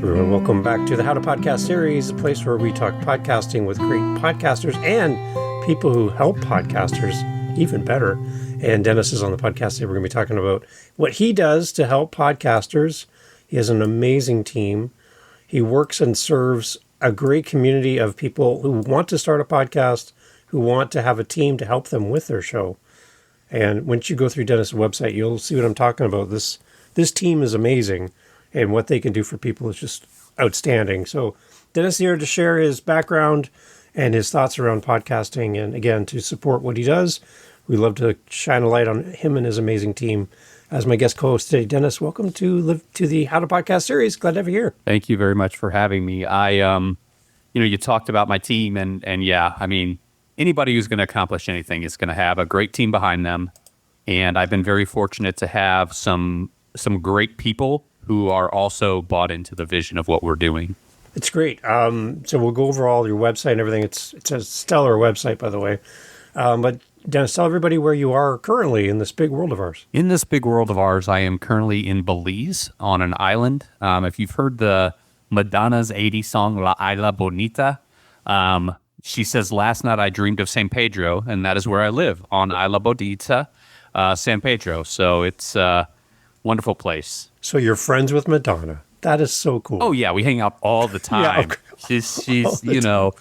Everyone, welcome back to the How to Podcast series, a place where we talk podcasting with great podcasters and people who help podcasters even better. And Dennis is on the podcast today. We're going to be talking about what he does to help podcasters. He has an amazing team. He works and serves a great community of people who want to start a podcast, who want to have a team to help them with their show. And once you go through Dennis' website, you'll see what I'm talking about. This team is amazing, and what they can do for people is just outstanding. So Dennis is here to share his background and his thoughts around podcasting, and again, to support what he does. We love to shine a light on him and his amazing team. As my guest co-host today, Dennis, welcome to the How to Podcast series. Glad to have you here. Thank you very much for having me. You talked about my team, and yeah, I mean, anybody who's going to accomplish anything is going to have a great team behind them. And I've been very fortunate to have some great people who are also bought into the vision of what we're doing. It's great. So we'll go over all your website and everything. It's a stellar website, by the way. But Dennis, tell everybody where you are currently in this big world of ours. In this big world of ours, I am currently in Belize on an island. If you've heard the Madonna's 80s song, La Isla Bonita, she says, last night I dreamed of San Pedro, and that is where I live, on Isla Bonita, San Pedro. So it's a wonderful place. So you're friends with Madonna. That is so cool. Oh, yeah. We hang out all the time. Yeah, she's Leonardo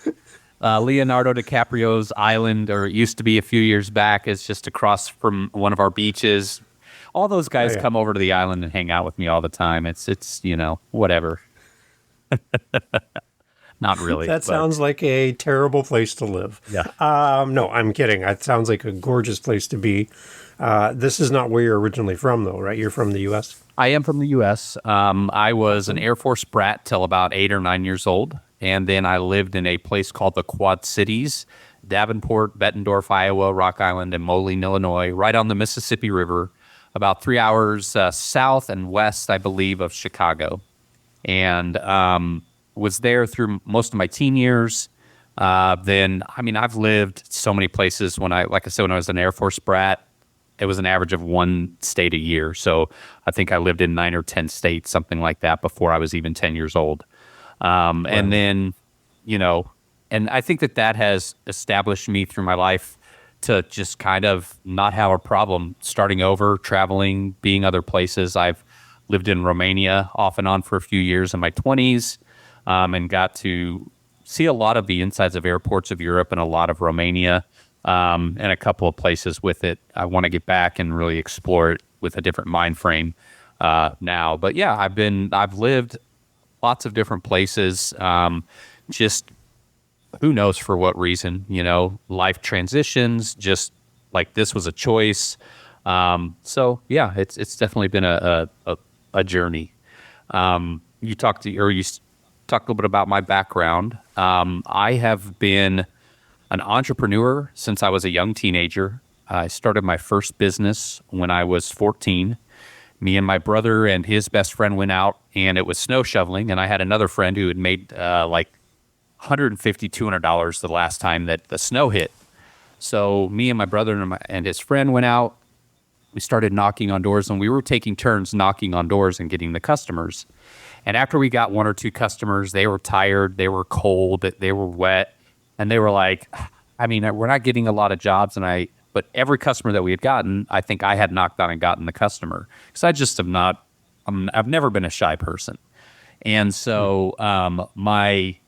DiCaprio's island, or it used to be a few years back, is just across from one of our beaches. All those guys come over to the island and hang out with me all the time. It's whatever. Not really. That sounds like a terrible place to live. Yeah. No, I'm kidding. It sounds like a gorgeous place to be. This is not where you're originally from, though, right? You're from the U.S.? I am from the U.S. I was an Air Force brat till about 8 or 9 years old. And then I lived in a place called the Quad Cities, Davenport, Bettendorf, Iowa, Rock Island, and Moline, Illinois, right on the Mississippi River, about 3 hours south and west, I believe, of Chicago. And was there through most of my teen years. Then, I've lived so many places. Like I said, when I was an Air Force brat, it was an average of one state a year. So I think I lived in 9 or 10 states, something like that, before I was even 10 years old. Wow. And then, and I think that has established me through my life to just kind of not have a problem starting over, traveling, being other places. I've lived in Romania off and on for a few years in my 20s, and got to see a lot of the insides of airports of Europe and a lot of Romania, and a couple of places with it. I want to get back and really explore it with a different mind frame now. But yeah, I've lived lots of different places. Just who knows for what reason, life transitions, just like this was a choice. So yeah, it's definitely been a journey. You talked a little bit about my background. I have been an entrepreneur since I was a young teenager. I started my first business when I was 14. Me and my brother and his best friend went out, and it was snow shoveling. And I had another friend who had made like $150, $200 the last time that the snow hit. So me and my brother and his friend went out. We started knocking on doors, and we were taking turns knocking on doors and getting the customers. And after we got one or two customers, they were tired, they were cold, they were wet, and they were like, we're not getting a lot of jobs. But every customer that we had gotten, I think I had knocked on and gotten the customer, because I just I've never been a shy person. And so I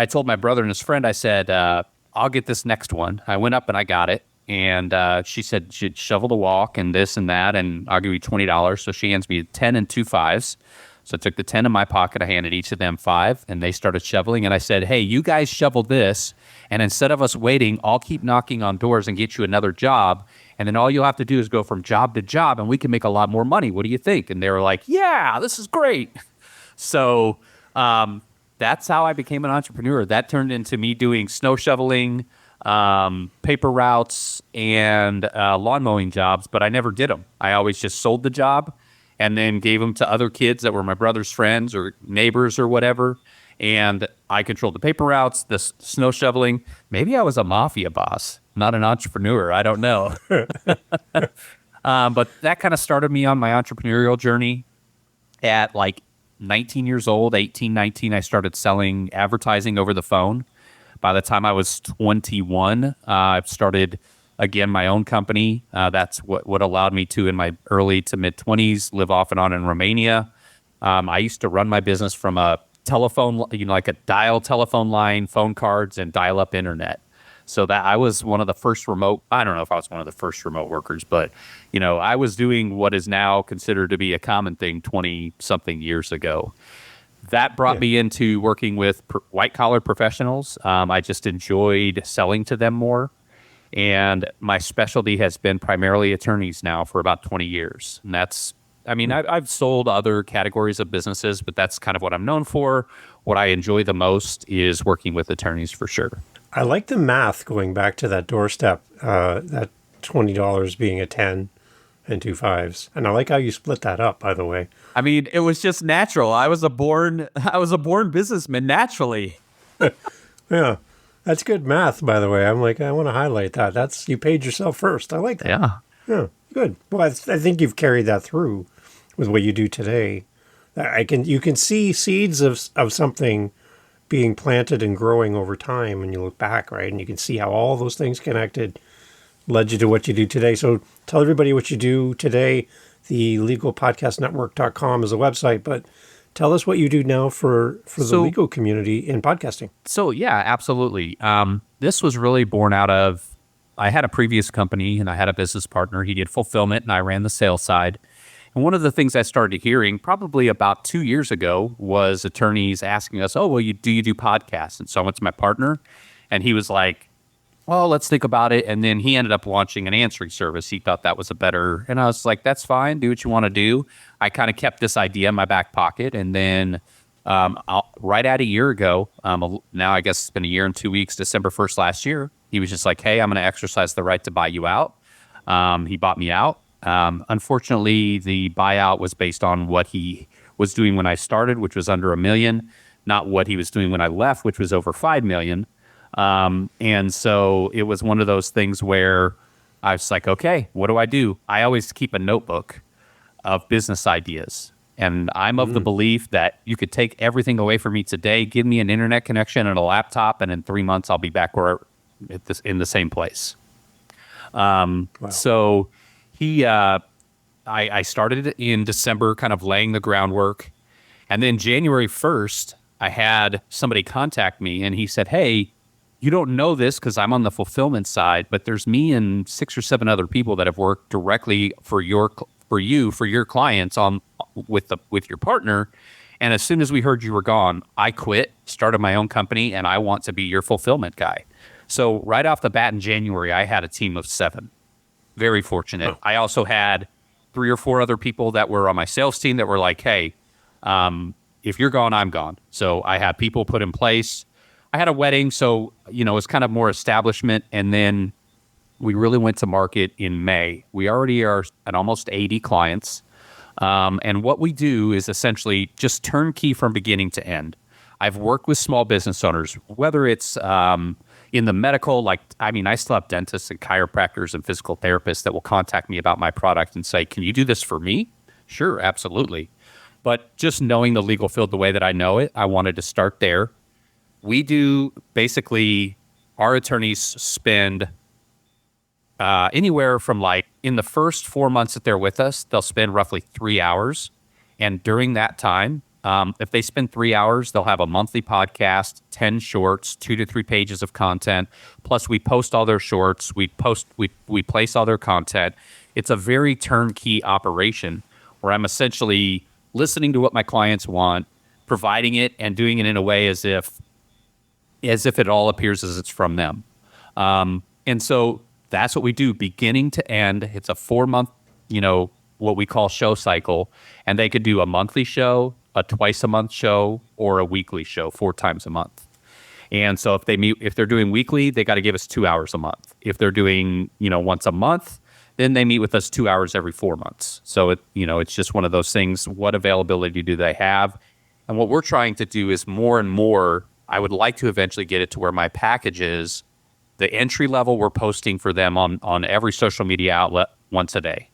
told my brother and his friend, I said, I'll get this next one. I went up and I got it. And she said she'd shovel the walk and this and that, and I'll give you $20. So she hands me 10 and 2 5s. So I took the 10 in my pocket. I handed each of them 5, and they started shoveling. And I said, hey, you guys shovel this, and instead of us waiting, I'll keep knocking on doors and get you another job. And then all you'll have to do is go from job to job, and we can make a lot more money. What do you think? And they were like, yeah, this is great. So that's how I became an entrepreneur. That turned into me doing snow shoveling, paper routes, and lawn mowing jobs, but I never did them. I always just sold the job and then gave them to other kids that were my brother's friends or neighbors or whatever. And I controlled the paper routes, the snow shoveling. Maybe I was a mafia boss, not an entrepreneur. I don't know. But that kind of started me on my entrepreneurial journey at like 19 years old, 18, 19, I started selling advertising over the phone. By the time I was 21, I started, again, my own company. That's what allowed me to, in my early to mid 20s, live off and on in Romania. I used to run my business from a telephone, like a dial telephone line, phone cards, and dial-up internet. So that I was one of the first I don't know if I was one of the first remote workers, but, I was doing what is now considered to be a common thing 20-something years ago. That brought me into working with white-collar professionals. I just enjoyed selling to them more. And my specialty has been primarily attorneys now for about 20 years. And I've sold other categories of businesses, but that's kind of what I'm known for. What I enjoy the most is working with attorneys, for sure. I like the math going back to that doorstep, that $20 being a 10 and 2 5s. And I like how you split that up, by the way. It was just natural. I was a born businessman naturally. Yeah. That's good math, by the way. I want to highlight that. You paid yourself first. I like that. Yeah. Yeah, good. Well, I think you've carried that through with what you do today. You can see seeds of something being planted and growing over time, and you look back, right? And you can see how all those things connected led you to what you do today. So tell everybody what you do today. The legalpodcastnetwork.com is a website, but tell us what you do now for the legal community in podcasting. So, yeah, absolutely. This was really born out of, I had a previous company and I had a business partner. He did fulfillment and I ran the sales side. And one of the things I started hearing probably about 2 years ago was attorneys asking us, oh, well, do you do podcasts? And so I went to my partner and he was like, well, let's think about it. And then he ended up launching an answering service. He thought that was and I was like, that's fine. Do what you want to do. I kind of kept this idea in my back pocket. And then right at a year ago, now I guess it's been a year and 2 weeks, December 1st last year, he was just like, hey, I'm going to exercise the right to buy you out. He bought me out. Unfortunately, the buyout was based on what he was doing when I started, which was under $1 million, not what he was doing when I left, which was over $5 million. And so it was one of those things where I was like, okay, what do I do? I always keep a notebook of business ideas. And I'm of the belief that you could take everything away from me today, give me an internet connection and a laptop, and in 3 months I'll be back in the same place. Wow. So I started in December, kind of laying the groundwork. And then January 1st, I had somebody contact me and he said, hey, you don't know this because I'm on the fulfillment side, but there's me and 6 or 7 other people that have worked directly for your clients with your partner. And as soon as we heard you were gone, I quit, started my own company, and I want to be your fulfillment guy. So right off the bat in January, I had a team of 7. Very fortunate. Oh. I also had 3 or 4 other people that were on my sales team that were like, hey, if you're gone, I'm gone. So I had people put in place. I had a wedding, so it was kind of more establishment. And then we really went to market in May. We already are at almost 80 clients. And what we do is essentially just turnkey from beginning to end. I've worked with small business owners, whether it's in the medical, I still have dentists and chiropractors and physical therapists that will contact me about my product and say, can you do this for me? Sure, absolutely. But just knowing the legal field the way that I know it, I wanted to start there. We do basically, our attorneys spend anywhere from in the first 4 months that they're with us, they'll spend roughly 3 hours. And during that time, if they spend 3 hours, they'll have a monthly podcast, 10 shorts, 2 to 3 pages of content. Plus we post all their shorts. We place all their content. It's a very turnkey operation where I'm essentially listening to what my clients want, providing it, and doing it in a way as if it all appears as it's from them. And so that's what we do, beginning to end. It's a 4-month, what we call show cycle. And they could do a monthly show, a twice-a-month show, or a weekly show 4 times a month. And so if they're doing weekly, they got to give us 2 hours a month. If they're doing, once a month, then they meet with us 2 hours every 4 months. So it's just one of those things. What availability do they have? And what we're trying to do is more and more. I would like to eventually get it to where my package is the entry level we're posting for them on every social media outlet once a day.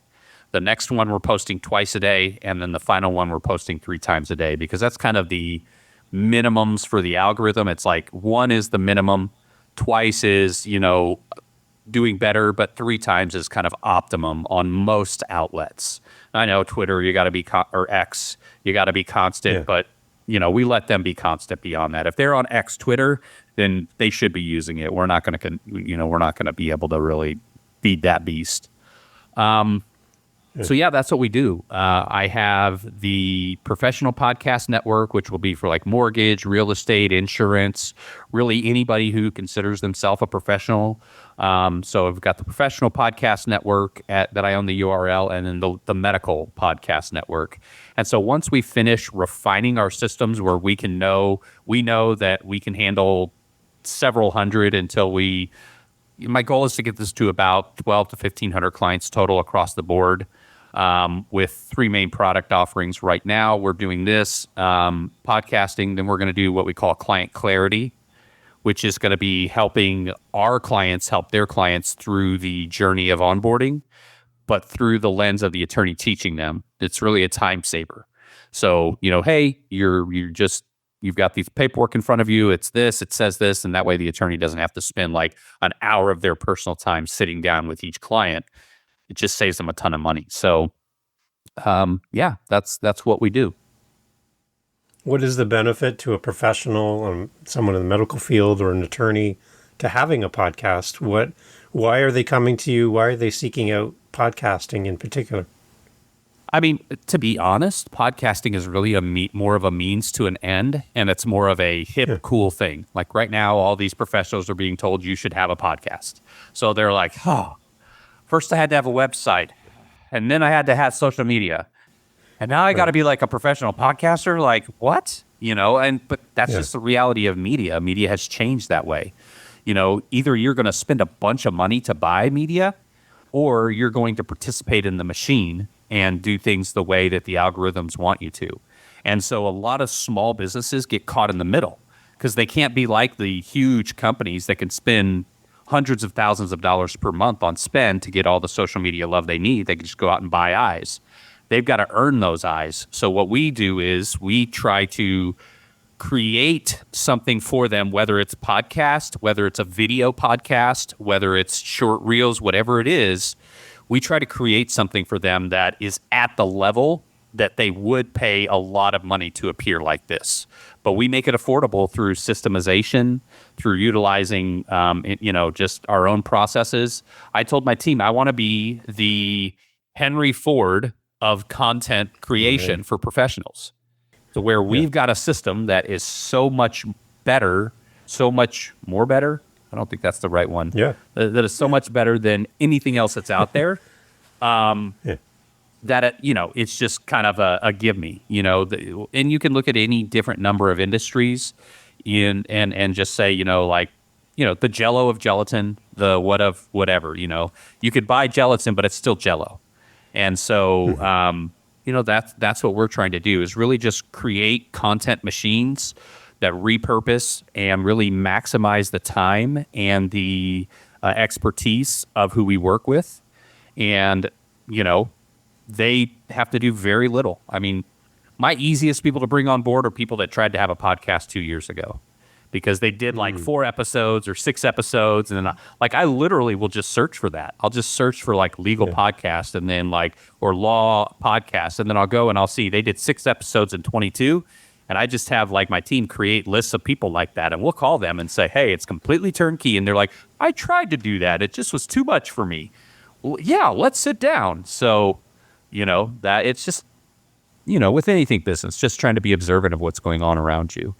The next one we're posting twice a day, and then the final one we're posting 3 times a day, because that's kind of the minimums for the algorithm. It's like 1 is the minimum, twice is, doing better, but 3 times is kind of optimum on most outlets. I know Twitter, you got to be, or X, you got to be constant, but we let them be constant beyond that. If they're on X Twitter, then they should be using it. We're not going to, we're not going to be able to really feed that beast. So yeah, that's what we do. I have the professional podcast network, which will be for like mortgage, real estate, insurance, really anybody who considers themselves a professional. So I've got the professional podcast network that I own the URL, and then the medical podcast network. And so once we finish refining our systems where we know that we can handle several hundred my goal is to get this to about 12 to 1,500 clients total across the board. With 3 main product offerings right now. We're doing this, podcasting, then we're going to do what we call client clarity, which is going to be helping our clients help their clients through the journey of onboarding, but through the lens of the attorney teaching them. It's really a time saver. So, hey, you've got these paperwork in front of you. It's this, it says this, and that way the attorney doesn't have to spend like an hour of their personal time sitting down with each client. It just saves them a ton of money. So, that's what we do. What is the benefit to a professional, someone in the medical field or an attorney, to having a podcast? Why are they coming to you? Why are they seeking out podcasting in particular? I mean, to be honest, podcasting is really more of a means to an end, and it's more of a hip, cool thing. Like right now, all these professionals are being told you should have a podcast. So they're like, first I had to have a website, and then I had to have social media, and now I got to be like a professional podcaster. Like what? But that's just the reality of media. Media has changed that way. Either you're going to spend a bunch of money to buy media, or you're going to participate in the machine and do things the way that the algorithms want you to. And so a lot of small businesses get caught in the middle because they can't be like the huge companies that can spend hundreds of thousands of dollars per month on spend to get all the social media love they need. They can just go out and buy eyes. They've got to earn those eyes. So what we do is we try to create something for them, whether it's podcast, whether it's a video podcast, whether it's short reels, whatever it is. We try to create something for them that is at the level that they would pay a lot of money to appear like this. But we make it affordable through systemization, through utilizing, just our own processes. I told my team, I want to be the Henry Ford of content creation for professionals. So where we've got a system that is so much better, so much more better. I don't think that's the right one. Yeah. That is so much better than anything else that's out there. That it's just kind of a give me, and you can look at any different number of industries and just say, the Jell-O of gelatin, the what of whatever, you could buy gelatin, but it's still Jell-O. And so, that's what we're trying to do is really just create content machines that repurpose and really maximize the time and the expertise of who we work with. And, they have to do very little. I mean, my easiest people to bring on board are people that tried to have a podcast 2 years ago because they did like 4 episodes or 6 episodes. And then I literally will just search for that. I'll just search for like legal podcast and then or law podcast. And then I'll go and I'll see they did 6 episodes in 22. And I just have like my team create lists of people like that. And we'll call them and say, hey, it's completely turnkey. And they're like, I tried to do that. It just was too much for me. Well, yeah, let's sit down. So, that it's just, with anything business, just trying to be observant of what's going on around you.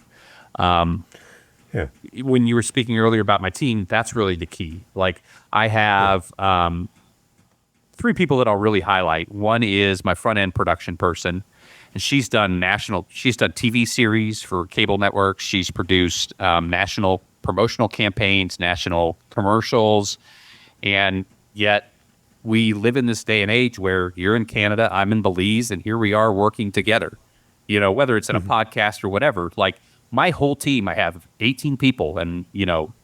When you were speaking earlier about my team, that's really the key. Like I have 3 people that I'll really highlight. One is my front end production person. And she's done TV series for cable networks. She's produced national promotional campaigns, national commercials. And yet we live in this day and age where you're in Canada, I'm in Belize, and here we are working together. Whether it's in a podcast or whatever, like my whole team, I have 18 people, and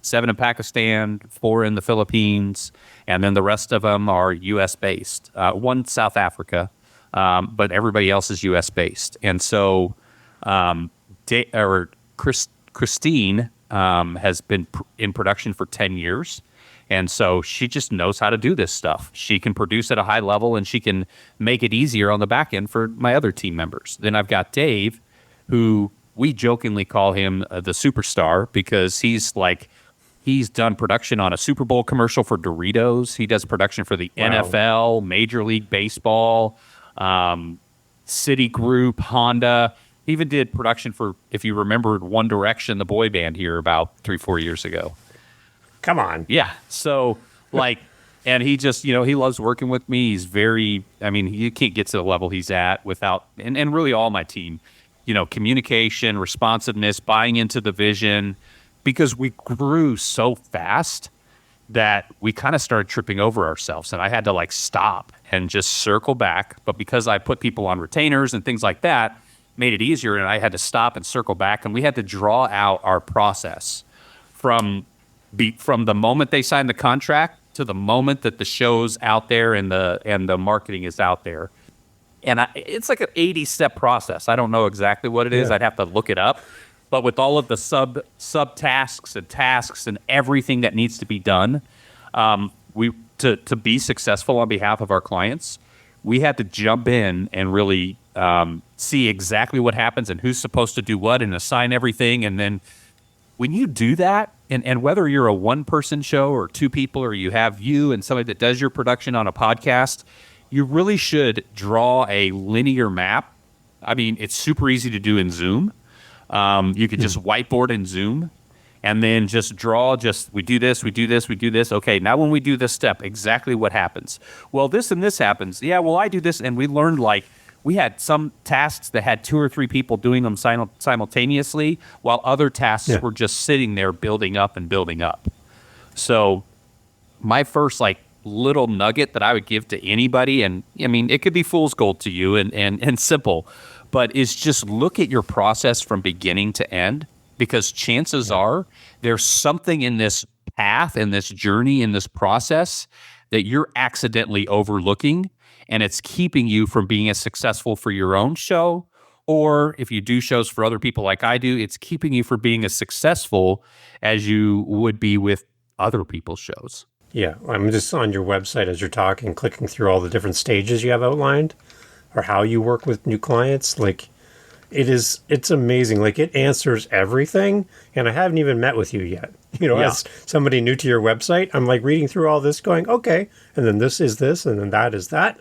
7 in Pakistan, 4 in the Philippines, and then the rest of them are U.S. based. One South Africa, but everybody else is U.S. based. And so, Christine has been in production for 10 years. And so she just knows how to do this stuff. She can produce at a high level, and she can make it easier on the back end for my other team members. Then I've got Dave, who we jokingly call him the superstar, because he's done production on a Super Bowl commercial for Doritos. He does production for the NFL, Major League Baseball, Citigroup, Honda. He even did production for, if you remembered, One Direction, the boy band here about 3-4 years ago. Come on. Yeah. So and he just, he loves working with me. He's you can't get to the level he's at without, and really all my team, communication, responsiveness, buying into the vision, because we grew so fast that we kind of started tripping over ourselves, and I had to stop and just circle back. But because I put people on retainers and things like that, made it easier, and I had to stop and circle back, and we had to draw out our process from the moment they signed the contract to the moment that the show's out there and the marketing is out there. And it's like an 80-step process. I don't know exactly what it is. I'd have to look it up. But with all of the sub tasks and everything that needs to be done, to be successful on behalf of our clients, we had to jump in and really see exactly what happens and who's supposed to do what, and assign everything. And then when you do that, and whether you're a one-person show or 2 people, or you have you and somebody that does your production on a podcast, you really should draw a linear map. I mean, it's super easy to do in Zoom. You could just whiteboard in Zoom, and then just draw, we do this, we do this, we do this. Okay, now when we do this step, exactly what happens? Well, this and this happens. Yeah, well, I do this. And we learned, we had some tasks that had 2 or 3 people doing them simultaneously, while other tasks were just sitting there building up and building up. So my first little nugget that I would give to anybody, and I mean, it could be fool's gold to you and simple, but is just look at your process from beginning to end, because chances are there's something in this path, in this journey, in this process that you're accidentally overlooking, and it's keeping you from being as successful for your own show. Or if you do shows for other people like I do, it's keeping you from being as successful as you would be with other people's shows. Yeah, I'm just on your website as you're talking, clicking through all the different stages you have outlined, or how you work with new clients. It's amazing. It answers everything. And I haven't even met with you yet. As somebody new to your website, I'm reading through all this going, okay, and then this is this, and then that is that.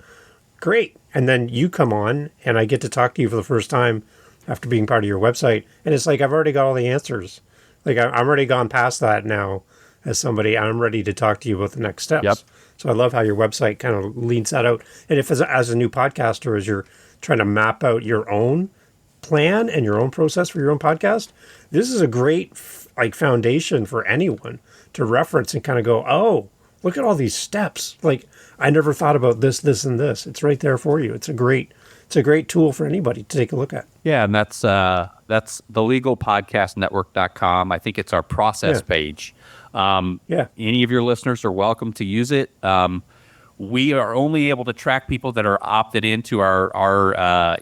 Great. And then you come on, and I get to talk to you for the first time after being part of your website. And it's I've already got all the answers. I'm already gone past that now as somebody. I'm ready to talk to you about the next steps. Yep. So I love how your website kind of leans that out. And if as a new podcaster, as you're trying to map out your own plan and your own process for your own podcast, this is a great foundation for anyone to reference and kind of go, oh, look at all these steps. I never thought about this, this, and this. It's right there for you. It's a great tool for anybody to take a look at. Yeah, and that's thelegalpodcastnetwork.com. I think it's our process page. Any of your listeners are welcome to use it. We are only able to track people that are opted into our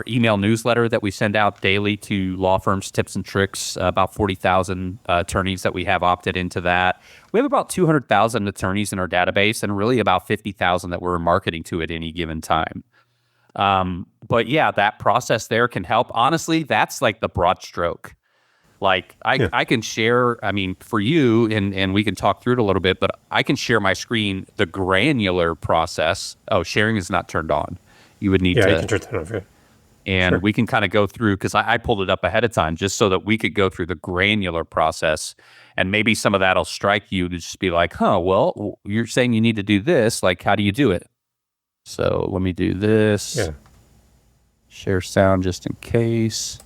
email newsletter that we send out daily to law firms, tips and tricks, about 40,000 attorneys that we have opted into that. We have about 200,000 attorneys in our database, and really about 50,000 that we're marketing to at any given time. But yeah, that process there can help. Honestly, that's the broad stroke. I can share, for you, and we can talk through it a little bit, but I can share my screen, the granular process. Oh, sharing is not turned on. You would need to. Yeah, I can turn that off. Yeah. And we can kind of go through, because I pulled it up ahead of time just so that we could go through the granular process, and maybe some of that will strike you to just be well, you're saying you need to do this. How do you do it? So let me do this. Yeah. Share sound just in case.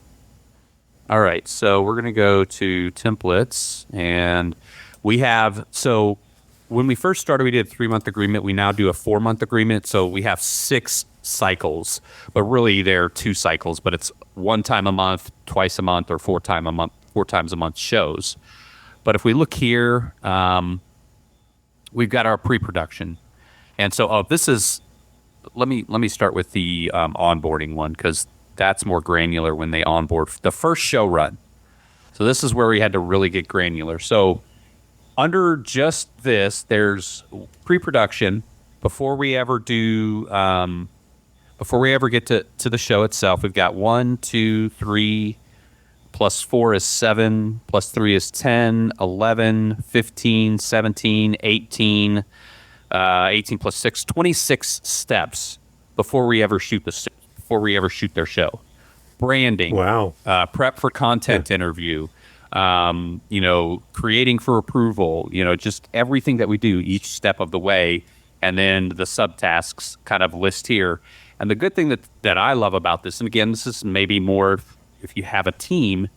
All right. So we're going to go to templates, and we have, so when we first started, we did a 3-month agreement. We now do a 4-month agreement. So we have 6 cycles, but really they're 2 cycles, but it's 1 time a month, twice a month, or 4 times a month shows. But if we look here, we've got our pre-production. And so this is, let me start with the onboarding one, because that's more granular when they onboard the first show run. So this is where we had to really get granular. So under just this, there's pre-production before we ever do, before we ever get to the show itself. We've got 1, 2, 3, plus 4 is 7, plus 3 is 10, 11, 15, 17, 18, 18 plus 6, 26 steps before we ever shoot their show. Branding, Wow. Prep for content interview, creating for approval, just everything that we do each step of the way. And then the subtasks kind of list here. And the good thing that I love about this, and again, this is maybe more if you have a team,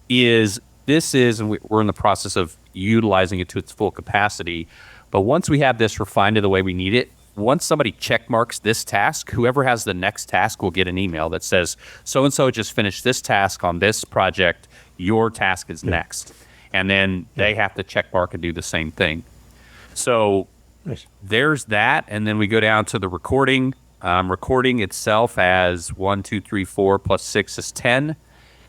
is and we're in the process of utilizing it to its full capacity. But once we have this refined to the way we need it, once somebody check marks this task, whoever has the next task will get an email that says, so-and-so just finished this task on this project, your task is next. And then they have to check mark and do the same thing. So Nice. There's that. And then we go down to the recording. Recording itself as 1, 2, 3, 4 plus 6 is 10.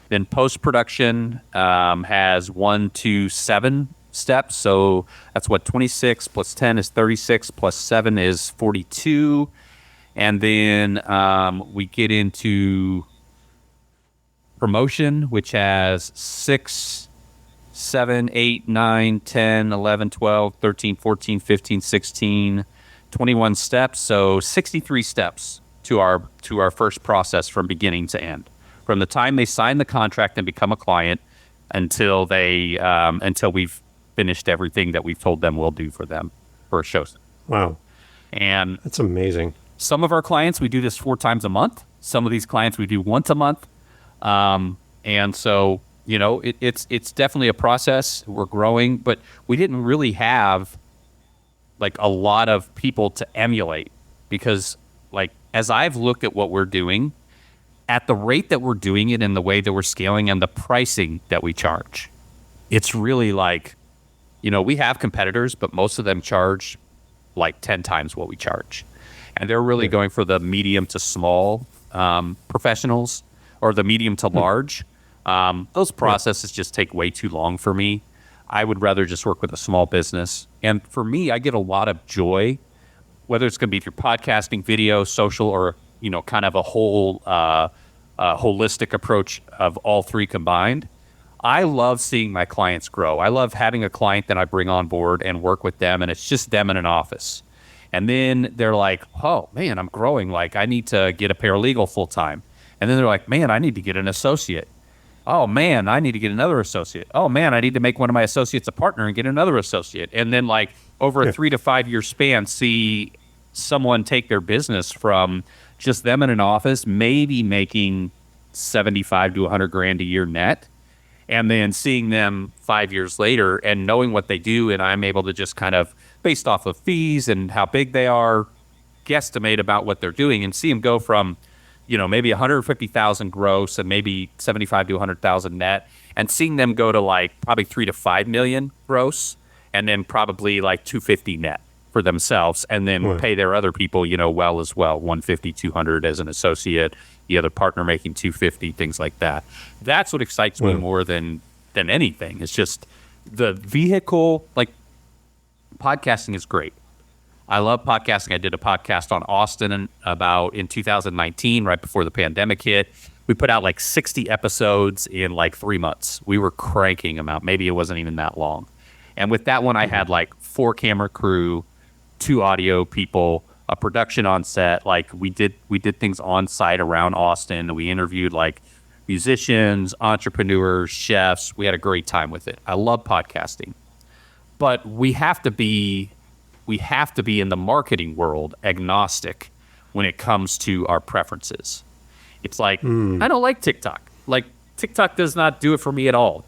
Then post-production has 1, 2, 7 steps. So that's 26 plus 10 is 36 plus 7 is 42. And then we get into promotion, which has 6, 7, 8, 9, 10, 11, 12, 13, 14, 15, 16, 21 steps. So 63 steps to our first process from beginning to end. From the time they sign the contract and become a client until we've finished everything that we've told them we'll do for them for a show. Wow. And That's amazing. some of our clients, we do this 4 times a month. Some of these clients we do once a month. And so, it's definitely a process. We're growing, but we didn't really have like a lot of people to emulate, because like, as I've looked at what we're doing, at the rate that we're doing it and the way that we're scaling and the pricing that we charge, it's really like, we have competitors, but most of them charge like 10 times what we charge. And they're really going for the medium to small professionals, or the medium to large. Those processes just take way too long for me. I would rather just work with a small business. And for me, I get a lot of joy, whether it's going to be through podcasting, video, social, or, kind of a whole holistic approach of all 3 combined. I love seeing my clients grow. I love having a client that I bring on board and work with them, and it's just them in an office. And then they're like, oh, man, I'm growing. Like, I need to get a paralegal full time. And then they're like, man, I need to get an associate. Oh, man, I need to get another associate. Oh, man, I need to make one of my associates a partner and get another associate. And then, like, over a 3 to 5 year span, see someone take their business from just them in an office, maybe making 75 to 100 grand a year net, and then seeing them 5 years later and knowing what they do. And I'm able to just kind of, based off of fees and how big they are, guesstimate about what they're doing, and see them go from, maybe 150,000 gross and maybe 75 to 100,000 net, and seeing them go to like probably 3 to 5 million gross, and then probably like 250 net for themselves, and then pay their other people, well as well, 150, 200 as an associate, the other partner making 250, things like that. That's what excites me more than anything. It's just the vehicle. Like, podcasting is great. I love podcasting. I did a podcast on Austin in 2019, right before the pandemic hit. We put out like 60 episodes in like 3 months. We were cranking them out. Maybe it wasn't even that long. And with that one, I had like 4 camera crew, 2 audio people, a production on set. Like, we did things on site around Austin. We interviewed like musicians, entrepreneurs, chefs. We had a great time with it. I love podcasting, but we have to be in the marketing world agnostic when it comes to our preferences. It's like, I don't like TikTok. Like, TikTok does not do it for me at all.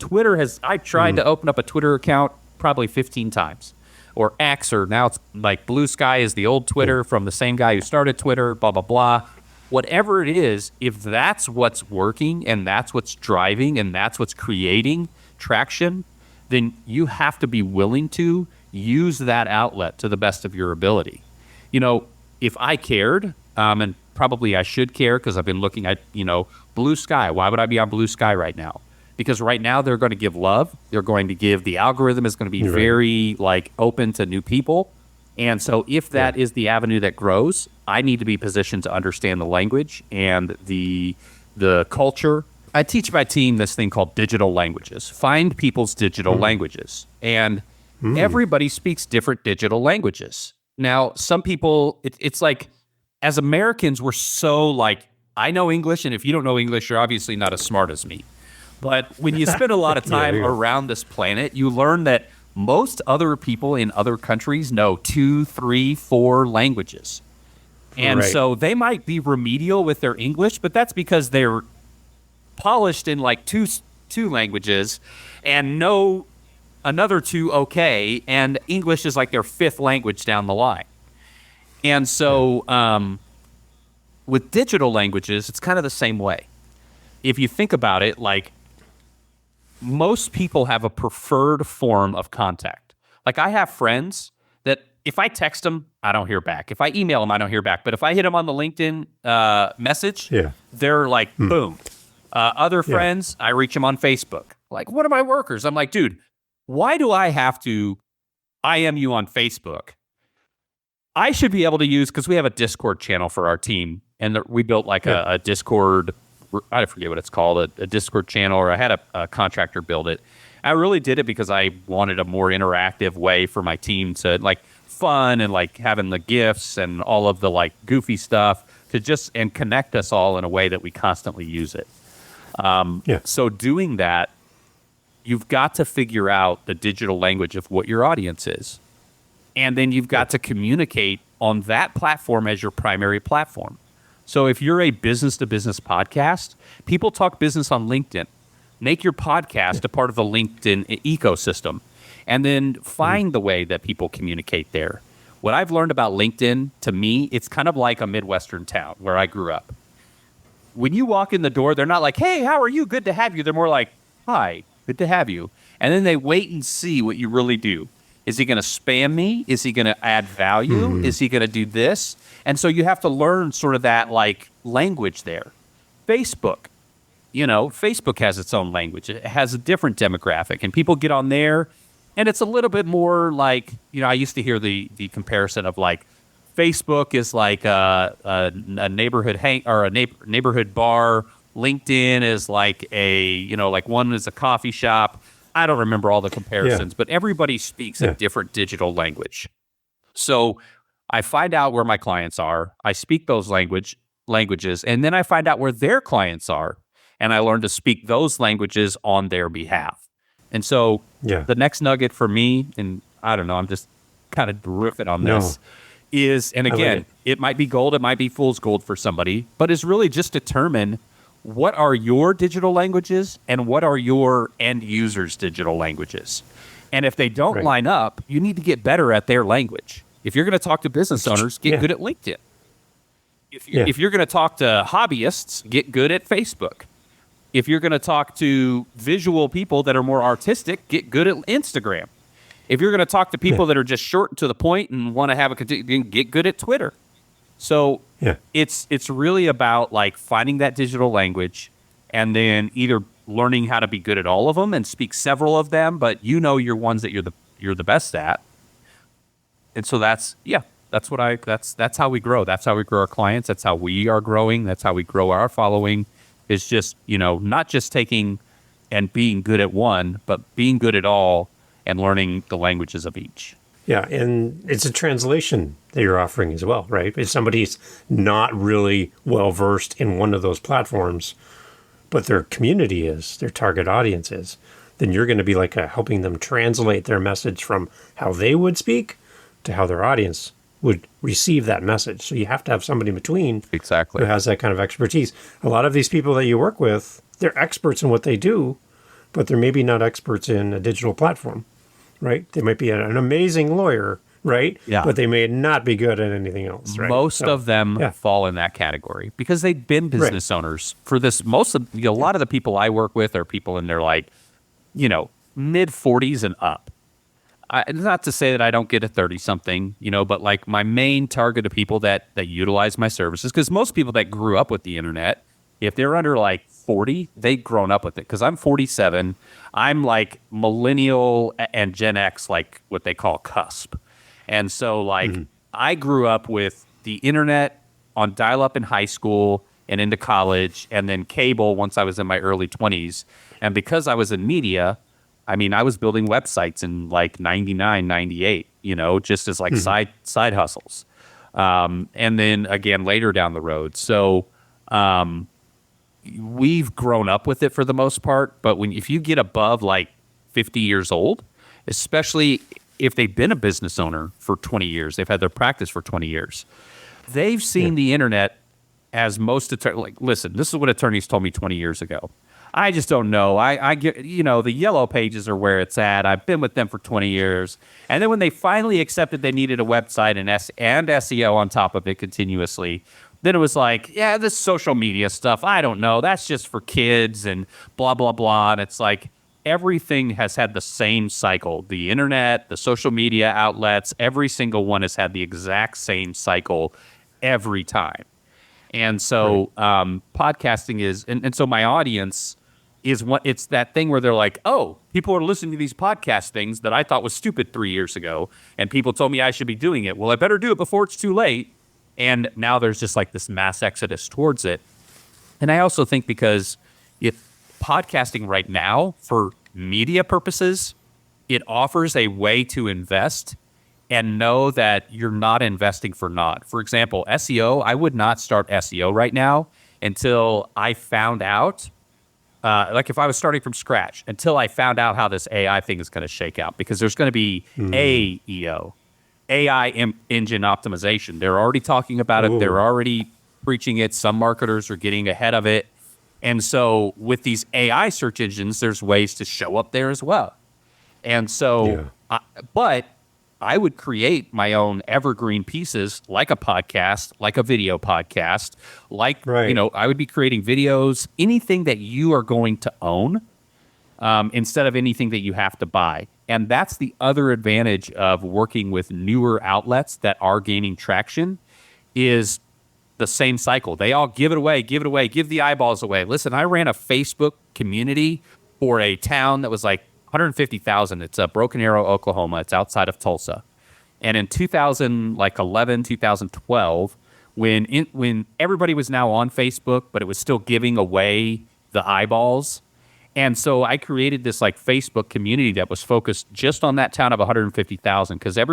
I tried to open up a Twitter account probably 15 times. Or X, or now it's like Blue Sky is the old Twitter from the same guy who started Twitter, blah, blah, blah. whatever it is, if that's what's working and that's what's driving and that's what's creating traction, then you have to be willing to use that outlet to the best of your ability. If I cared, and probably I should care because I've been looking at, Blue Sky. Why would I be on Blue Sky right now? Because right now they're going to give love. They're going to give, the algorithm is going to be very open to new people. And so if that is the avenue that grows, I need to be positioned to understand the language and the culture. I teach my team this thing called digital languages. Find people's digital languages. And everybody speaks different digital languages. Now, some people, it's like, as Americans, we're so I know English, and if you don't know English, you're obviously not as smart as me. But when you spend a lot of time around this planet, you learn that most other people in other countries know 2, 3, 4 languages. And so they might be remedial with their English, but that's because they're polished in two languages and know another 2 okay, and English is like their 5th language down the line. And so with digital languages, it's kind of the same way. If you think about it, most people have a preferred form of contact. I have friends that if I text them, I don't hear back. If I email them, I don't hear back. But if I hit them on the LinkedIn message, they're like, boom. Other friends, I reach them on Facebook. One of my workers, I'm like, dude, why do I have to IM you on Facebook? I should be able to use, because we have a Discord channel for our team, and we built a Discord, I forget what it's called, a Discord channel, or I had a contractor build it. I really did it because I wanted a more interactive way for my team to fun and having the gifts and all of the goofy stuff and connect us all in a way that we constantly use it. So doing that, you've got to figure out the digital language of what your audience is. And then you've got to communicate on that platform as your primary platform. So if you're a business-to-business podcast, people talk business on LinkedIn. Make your podcast a part of the LinkedIn ecosystem, and then find the way that people communicate there. What I've learned about LinkedIn, to me, it's kind of like a Midwestern town where I grew up. When you walk in the door, they're not like, hey, how are you? Good to have you. They're more like, hi, good to have you. And then they wait and see what you really do. Is he going to spam me? Is he going to add value? Is he going to do this? And so you have to learn sort of that language there. Facebook, Facebook has its own language. It has a different demographic, and people get on there, and it's a little bit more I used to hear the comparison of Facebook is a neighborhood neighborhood bar. LinkedIn is one is a coffee shop. I don't remember all the comparisons, but everybody speaks a different digital language. So I find out where my clients are. I speak those languages, and then I find out where their clients are, and I learn to speak those languages on their behalf. And so the next nugget for me, and I don't know, I'm just kind of riffing on this, is, and again, it might be gold, it might be fool's gold for somebody, but is really just determine what are your digital languages and what are your end users' digital languages. And if they don't line up, you need to get better at their language. If you're going to talk to business owners, get good at LinkedIn. If you're going to talk to hobbyists, get good at Facebook. If you're going to talk to visual people that are more artistic, get good at Instagram. If you're going to talk to people that are just short and to the point and want to have get good at Twitter. So it's really about finding that digital language, and then either learning how to be good at all of them and speak several of them, but your ones that you're the best at. And so that's how we grow. That's how we grow our clients. That's how we are growing. That's how we grow our following. It's just, not just taking and being good at one, but being good at all and learning the languages of each. Yeah, and it's a translation that you're offering as well, right? If somebody's not really well-versed in one of those platforms, but their community is, their target audience is, then you're going to be helping them translate their message from how they would speak to how their audience would receive that message. So you have to have somebody in between who has that kind of expertise. A lot of these people that you work with, they're experts in what they do, but they're maybe not experts in a digital platform, right? They might be an amazing lawyer, right? Yeah. But they may not be good at anything else, right? Most of them yeah. fall in that category because they've been business owners for this. A lot of the people I work with are people in their like, mid 40s and up. Not to say that I don't get a 30 something, but like my main target of people that utilize my services, because most people that grew up with the internet, if they're under like 40, they've grown up with it. Because I'm 47, I'm like millennial and Gen X, like what they call cusp. And so like I grew up with the internet on dial-up in high school and into college, and then cable once I was in my early 20s. And because I was in media, I mean, I was building websites in like 99, 98, just as like side hustles. And then again, later down the road. So we've grown up with it for the most part. But if you get above like 50 years old, especially if they've been a business owner for 20 years, they've had their practice for 20 years, they've seen the internet as most attorneys. Like, listen, this is what attorneys told me 20 years ago. I just don't know. I get, the yellow pages are where it's at. I've been with them for 20 years. And then when they finally accepted they needed a website and SEO on top of it continuously, then it was like, yeah, this social media stuff, I don't know. That's just for kids and blah, blah, blah. And it's like everything has had the same cycle. The internet, the social media outlets, every single one has had the exact same cycle every time. And so podcasting is, and so my audience is it's that thing where they're like, oh, people are listening to these podcast things that I thought was stupid 3 years ago, and people told me I should be doing it. Well, I better do it before it's too late. And now there's just like this mass exodus towards it. And I also think because if podcasting right now for media purposes, it offers a way to invest and know that you're not investing for naught. For example, SEO, I would not start SEO right now until I found out, like if I was starting from scratch, until I found out how this AI thing is going to shake out, because there's going to be AEO, AI engine optimization. They're already talking about it. They're already preaching it. Some marketers are getting ahead of it. And so with these AI search engines, there's ways to show up there as well. And so, but I would create my own evergreen pieces like a podcast, like a video podcast, like, I would be creating videos, anything that you are going to own instead of anything that you have to buy. And that's the other advantage of working with newer outlets that are gaining traction is the same cycle. They all give it away, give the eyeballs away. Listen, I ran a Facebook community for a town that was like 150,000. It's Broken Arrow, Oklahoma. It's outside of Tulsa. And in 2011, 2012, when everybody was now on Facebook, but it was still giving away the eyeballs. And so I created this like Facebook community that was focused just on that town of 150,000 because it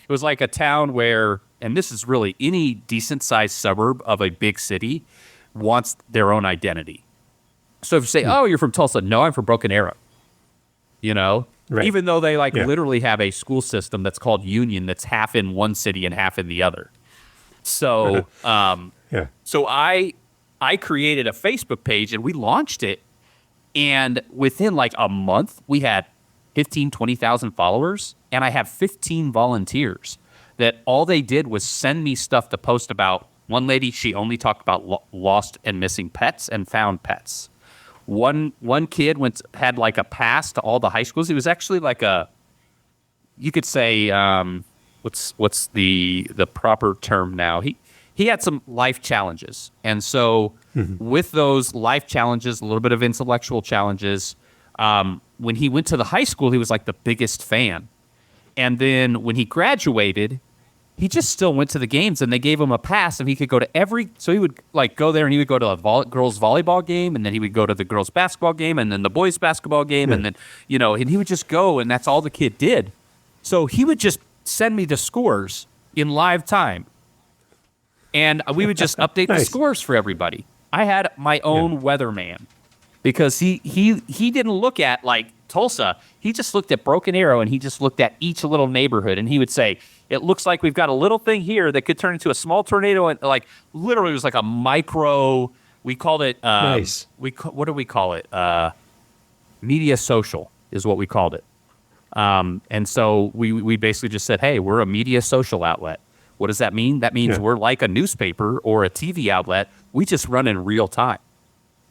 was like a town where, and this is really any decent sized suburb of a big city wants their own identity. So if you say, oh, you're from Tulsa. No, I'm from Broken Arrow. Even though they literally have a school system that's called Union that's half in one city and half in the other. So, so I created a Facebook page and we launched it. And within like a month, we had 15, 20,000 followers. And I have 15 volunteers that all they did was send me stuff to post about. One lady, she only talked about lost and missing pets and found pets. One kid had like a pass to all the high schools. It was actually like you could say, what's the proper term now? He had some life challenges. And so with those life challenges, a little bit of intellectual challenges, when he went to the high school, he was like the biggest fan. And then when he graduated, he just still went to the games and they gave him a pass and he could go to so he would like go there and he would go to a girls volleyball game and then he would go to the girls basketball game and then the boys basketball game and then, and he would just go and that's all the kid did. So he would just send me the scores in live time and we would just update the scores for everybody. I had my own weatherman because he didn't look at like Tulsa. He just looked at Broken Arrow and he just looked at each little neighborhood and he would say, it looks like we've got a little thing here that could turn into a small tornado. And like literally it was like a micro, we called it, what do we call it? Media social is what we called it. And so we basically just said, hey, we're a media social outlet. What does that mean? That means we're like a newspaper or a TV outlet. We just run in real time.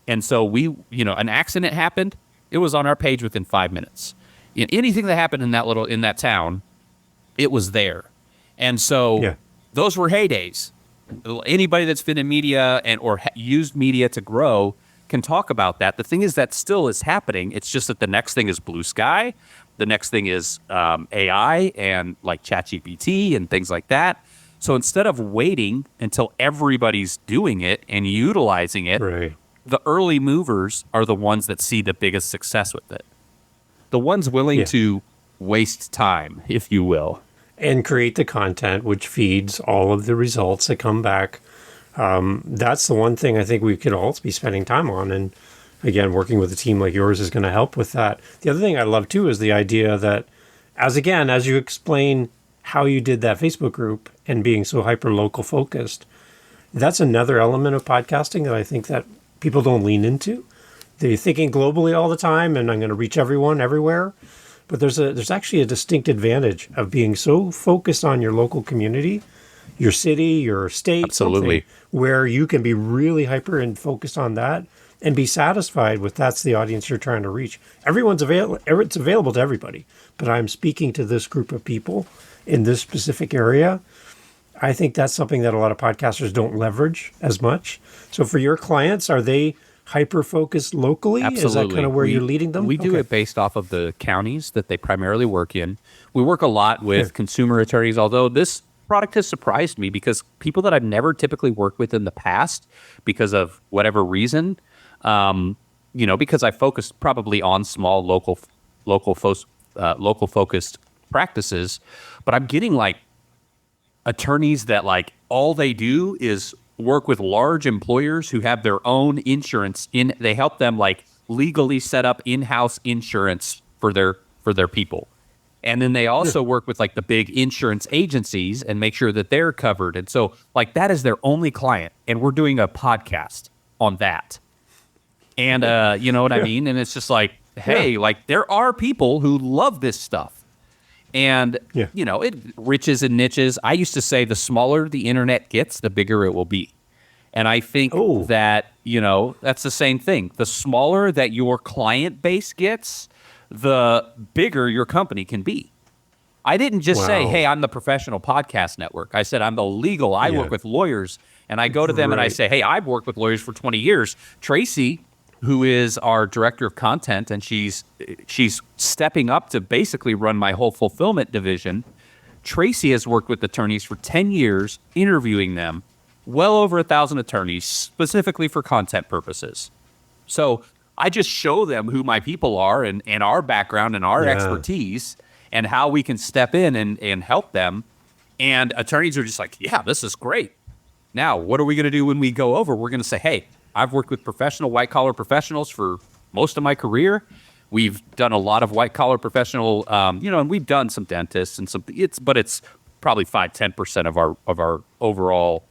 And so an accident happened. It was on our page within 5 minutes. Anything that happened in that town, it was there. And so those were heydays. Anybody that's been in media or used media to grow can talk about that. The thing is that still is happening. It's just that the next thing is blue sky. The next thing is AI and like ChatGPT and things like that. So instead of waiting until everybody's doing it and utilizing it, the early movers are the ones that see the biggest success with it. The ones willing to waste time, if you will. And create the content which feeds all of the results that come back. That's the one thing I think we could all be spending time on. And again, working with a team like yours is going to help with that. The other thing I love too is the idea that as you explain how you did that Facebook group and being so hyper local focused, that's another element of podcasting that I think that people don't lean into. They're thinking globally all the time and I'm going to reach everyone everywhere. But there's actually a distinct advantage of being so focused on your local community, your city, your state, absolutely, where you can be really hyper and focused on that and be satisfied with that's the audience you're trying to reach. Everyone's available. It's available to everybody, but I'm speaking to this group of people in this specific area. I think that's something that a lot of podcasters don't leverage as much. So for your clients, are they hyper-focused locally? Absolutely. Is that kind of where you're leading them? We do it based off of the counties that they primarily work in. We work a lot with consumer attorneys, although this product has surprised me because people that I've never typically worked with in the past because of whatever reason, because I focused probably on small local focused practices, but I'm getting like attorneys that like all they do is work with large employers who have their own insurance they help them like legally set up in-house insurance for their people. And then they also work with like the big insurance agencies and make sure that they're covered. And so like that is their only client. And we're doing a podcast on that. And you know what I mean? And it's just like, hey, like there are people who love this stuff. And, it riches and niches. I used to say the smaller the internet gets, the bigger it will be. And I think that, that's the same thing. The smaller that your client base gets, the bigger your company can be. I didn't just say, hey, I'm the professional podcast network. I said, I'm the legal. I work with lawyers. And I go to them and I say, hey, I've worked with lawyers for 20 years. Tracy, who is our director of content, and she's stepping up to basically run my whole fulfillment division. Tracy has worked with attorneys for 10 years, interviewing them, well over 1,000 attorneys, specifically for content purposes. So I just show them who my people are and our background and our expertise and how we can step in and help them. And attorneys are just like, yeah, this is great. Now, what are we going to do when we go over? We're going to say, hey, I've worked with professional white-collar professionals for most of my career. We've done a lot of white-collar professional, and we've done some dentists and but it's probably 5-10% of our overall,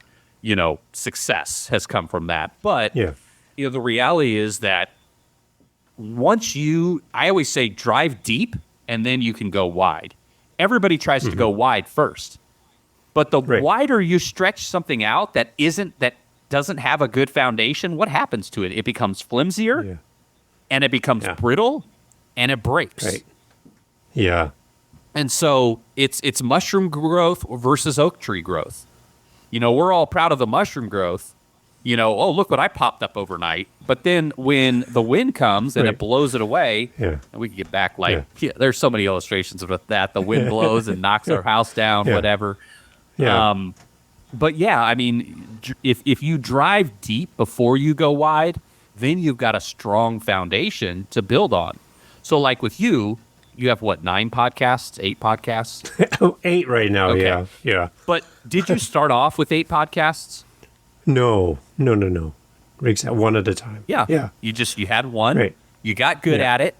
success has come from that. But the reality is that I always say drive deep and then you can go wide. Everybody tries to go wide first, but the wider you stretch something out that doesn't have a good foundation, what happens to it? It becomes flimsier, and it becomes brittle, and it breaks. Right. Yeah. And so it's mushroom growth versus oak tree growth. We're all proud of the mushroom growth. Oh, look what I popped up overnight. But then when the wind comes and it blows it away, and we can get back there's so many illustrations of that. The wind blows and knocks our house down, whatever. Yeah. But I mean, if you drive deep before you go wide, then you've got a strong foundation to build on. So like with you have what, 9 podcasts, 8 podcasts? 8 right now, okay. Yeah. But did you start off with 8 podcasts? No. One at a time. Yeah. You had one. Right. You got good at it.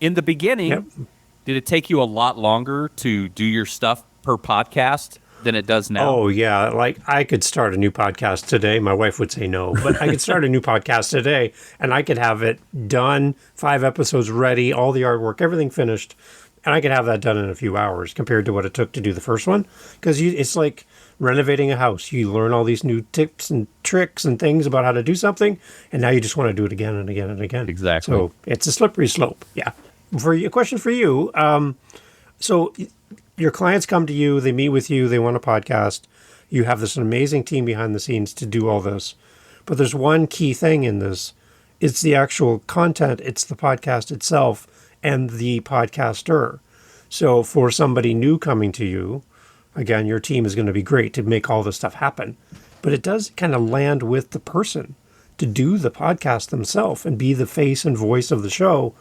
In the beginning, did it take you a lot longer to do your stuff per podcast than it does now? Oh, yeah. Like, I could start a new podcast today. My wife would say no, but I could start a new podcast today, and I could have it done, 5 episodes ready, all the artwork, everything finished, and I could have that done in a few hours compared to what it took to do the first one. Because it's like renovating a house. You learn all these new tips and tricks and things about how to do something, and now you just want to do it again and again and again. Exactly. So it's a slippery slope. Yeah. A question for you. So your clients come to you, they meet with you, they want a podcast. You have this amazing team behind the scenes to do all this. But there's one key thing in this. It's the actual content. It's the podcast itself and the podcaster. So for somebody new coming to you, again, your team is going to be great to make all this stuff happen. But it does kind of land with the person to do the podcast themselves and be the face and voice of the show.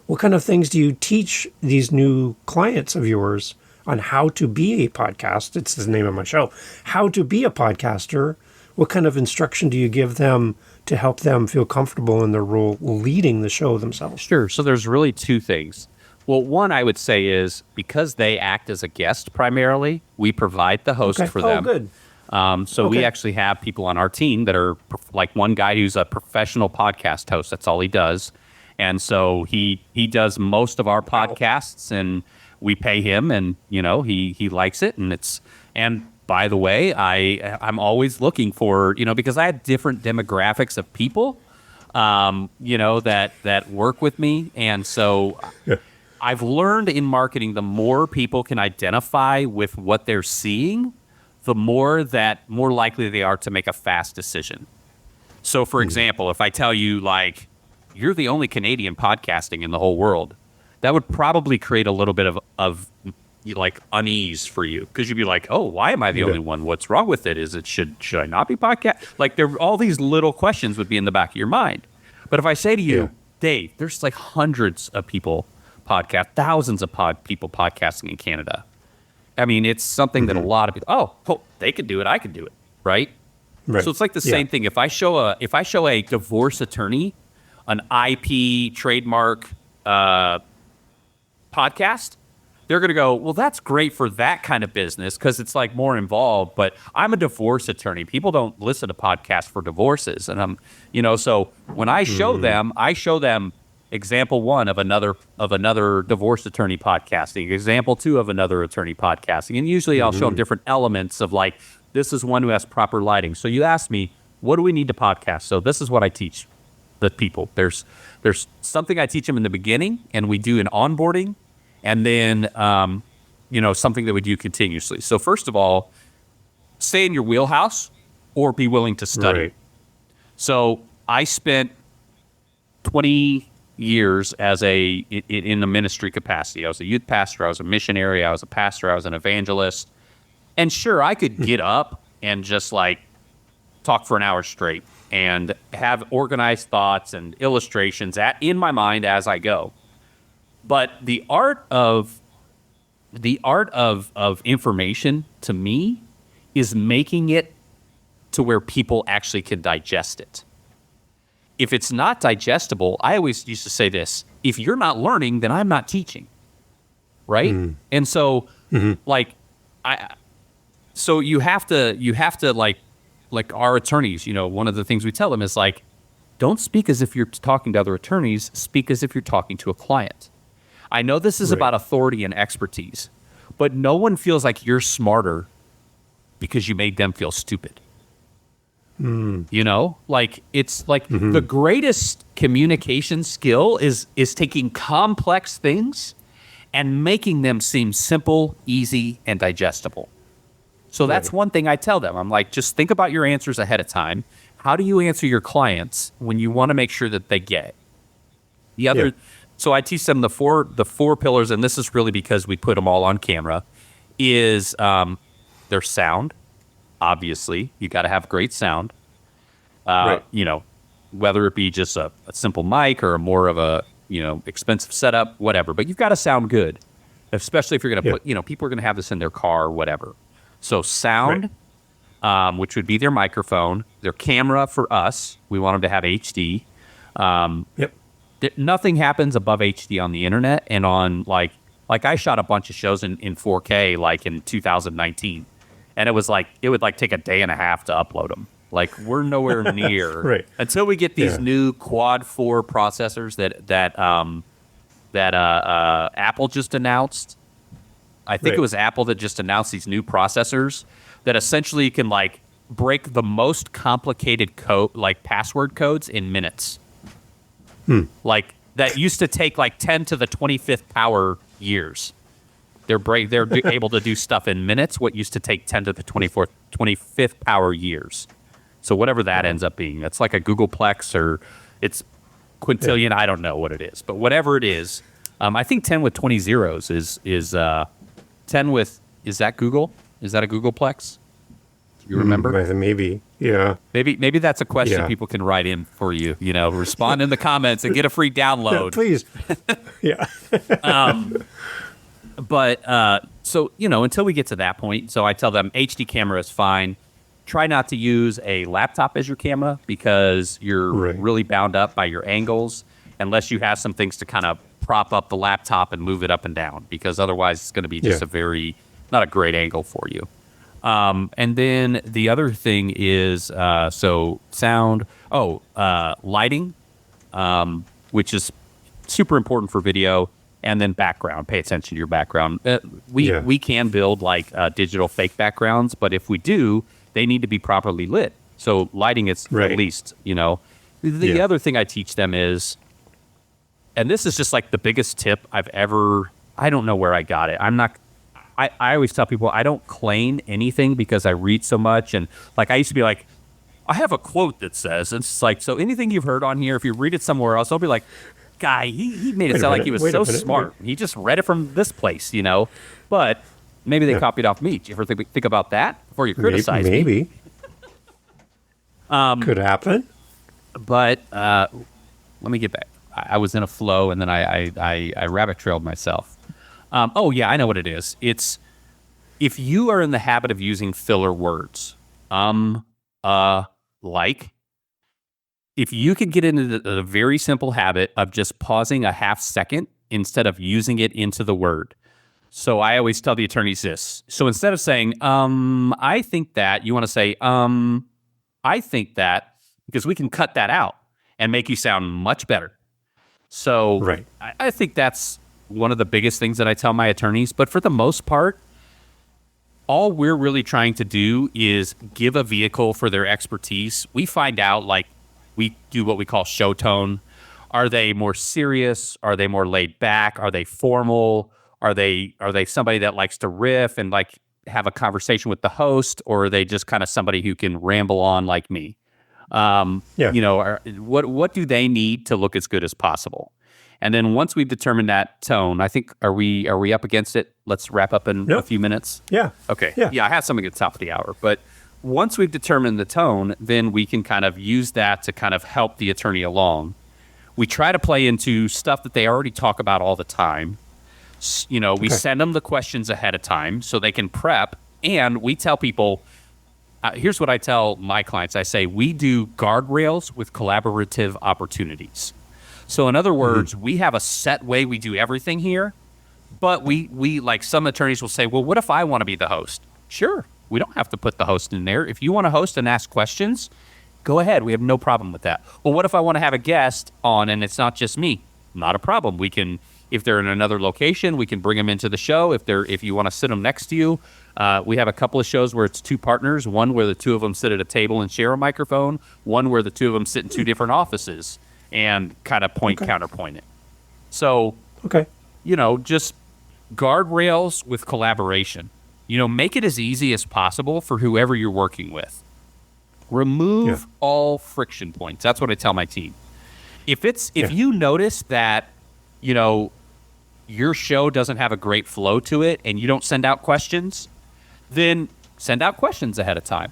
What kind of things do you teach these new clients of yours on how to be a podcast? It's the name of my show. How to be a podcaster. What kind of instruction do you give them to help them feel comfortable in their role leading the show themselves? Sure. So there's really 2 things. Well, one I would say is because they act as a guest primarily, we provide the host for them. Oh, good. We actually have people on our team that are like one guy who's a professional podcast host. That's all he does. And so he does most of our podcasts, and we pay him, and he likes it, and by the way, I'm always looking for because I have different demographics of people that work with me, and so I've learned in marketing the more people can identify with what they're seeing, the more likely they are to make a fast decision. So for example, if I tell you like you're the only Canadian podcasting in the whole world, that would probably create a little bit of like unease for you, because you'd be like, oh, why am I the only one? What's wrong with it? Is it should I not be podcast? Like all these little questions would be in the back of your mind. But if I say to you, Dave, there's like hundreds of people thousands of people podcasting in Canada. I mean, it's something that a lot of people, they could do it, I could do it, right? So it's like the same thing. If I show a divorce attorney an IP trademark podcast, they're going to go, well, that's great for that kind of business because it's like more involved, but I'm a divorce attorney. People don't listen to podcasts for divorces. And so when I show them example 1 of another divorce attorney podcasting, example 2 of another attorney podcasting. And usually I'll show them different elements of like, this is one who has proper lighting. So you ask me, what do we need to podcast? So this is what I teach the people. There's something I teach them in the beginning, and we do an onboarding, and then something that we do continuously. So first of all, stay in your wheelhouse or be willing to study. Right. So I spent 20 years in the ministry capacity. I was a youth pastor, I was a missionary, I was a pastor, I was an evangelist. And sure, I could get up and just like talk for an hour straight and have organized thoughts and illustrations in my mind as I go. But the art of information to me is making it to where people actually can digest it. If it's not digestible, I always used to say this: if you're not learning, then I'm not teaching, right? And so, so you have to like our attorneys, one of the things we tell them is like, don't speak as if you're talking to other attorneys, speak as if you're talking to a client. I know this is about authority and expertise, but no one feels like you're smarter because you made them feel stupid. Like it's like the greatest communication skill is taking complex things and making them seem simple, easy, and digestible. So that's one thing I tell them. I'm like, just think about your answers ahead of time. How do you answer your clients when you want to make sure that they get it? The other, so I teach them the four pillars, and this is really because we put them all on camera, is their sound. Obviously, you got to have great sound. Whether it be just a simple mic or more of a expensive setup, whatever. But you've got to sound good, especially if you're going to put people are going to have this in their car or whatever. So sound, which would be their microphone, their camera for us. We want them to have HD. Nothing happens above HD on the internet, and on like I shot a bunch of shows in 4K like in 2019. and it would like take a day and a half to upload them. Like we're nowhere near Right. until we get these new quad 4 processors that Apple just announced. I think it was Apple that just announced these new processors that essentially can like break the most complicated code, like password codes, in minutes. Like that used to take like 10 to the 25th power years. They're able to do stuff in minutes what used to take 10 to the 25th power years. So whatever that ends up being, it's like a Googleplex or it's quintillion. I don't know what it is, but whatever it is, I think 10 with 20 zeros is 10 with, is that Google? Is that a Googleplex? You remember? Maybe. Yeah. Maybe that's a question people can write in for you. You know, respond in the comments and get a free download. Please. Yeah. But so, you know, until we get to that point, so I tell them HD camera is fine. Try not to use a laptop as your camera because you're really bound up by your angles unless you have some things to kind of prop up the laptop and move it up and down, because otherwise it's going to be just not a great angle for you. And then the other thing is, so sound, lighting, which is super important for video, and then background. Pay attention to your background. We can build like digital fake backgrounds, but if we do, they need to be properly lit. So lighting is at least, you know. The other thing I teach them is, and this is just like the biggest tip I've ever, I don't know where I got it. I always tell people I don't claim anything because I read so much. And like, I used to be like, I have a quote that says, and it's like, so anything you've heard on here, if you read it somewhere else, I'll be like, guy, he made it sound like he was so smart. He just read it from this place, you know, but maybe they copied off me. Do you ever think about that before you criticize me? Maybe. Could happen. But let me get back. I was in a flow, and then I rabbit trailed myself. I know what it is. It's if you are in the habit of using filler words, like, if you could get into the very simple habit of just pausing a half second instead of using it into the word. So I always tell the attorneys this. So instead of saying, I think that, you want to say, I think that, because we can cut that out and make you sound much better. So I think that's one of the biggest things that I tell my attorneys. But for the most part, all we're really trying to do is give a vehicle for their expertise. We find out, like, we do what we call show tone. Are they more serious? Are they more laid back? Are they formal? Are they somebody that likes to riff and like have a conversation with the host? Or are they just kind of somebody who can ramble on like me? You know, what do they need to look as good as possible? And then once we've determined that tone, I think, are we up against it? Let's wrap up in a few minutes. Yeah. Okay. Yeah, I have something at the top of the hour. But once we've determined the tone, then we can kind of use that to kind of help the attorney along. We try to play into stuff that they already talk about all the time. You know, we send them the questions ahead of time so they can prep. And we tell people, here's what I tell my clients. I say, we do guardrails with collaborative opportunities. So in other words, we have a set way we do everything here, but we like, some attorneys will say, well, what if I want to be the host? Sure. We don't have to put the host in there. If you want to host and ask questions, go ahead. We have no problem with that. Well, what if I want to have a guest on and it's not just me? Not a problem. We can, if they're in another location, we can bring them into the show. If you want to sit them next to you, we have a couple of shows where it's two partners, one where the two of them sit at a table and share a microphone, one where the two of them sit in two different offices and kind of counterpoint it. So, you know, just guardrails with collaboration. You know, make it as easy as possible for whoever you're working with. Remove all friction points. That's what I tell my team. If you notice that, you know, your show doesn't have a great flow to it and you don't send out questions, then send out questions ahead of time.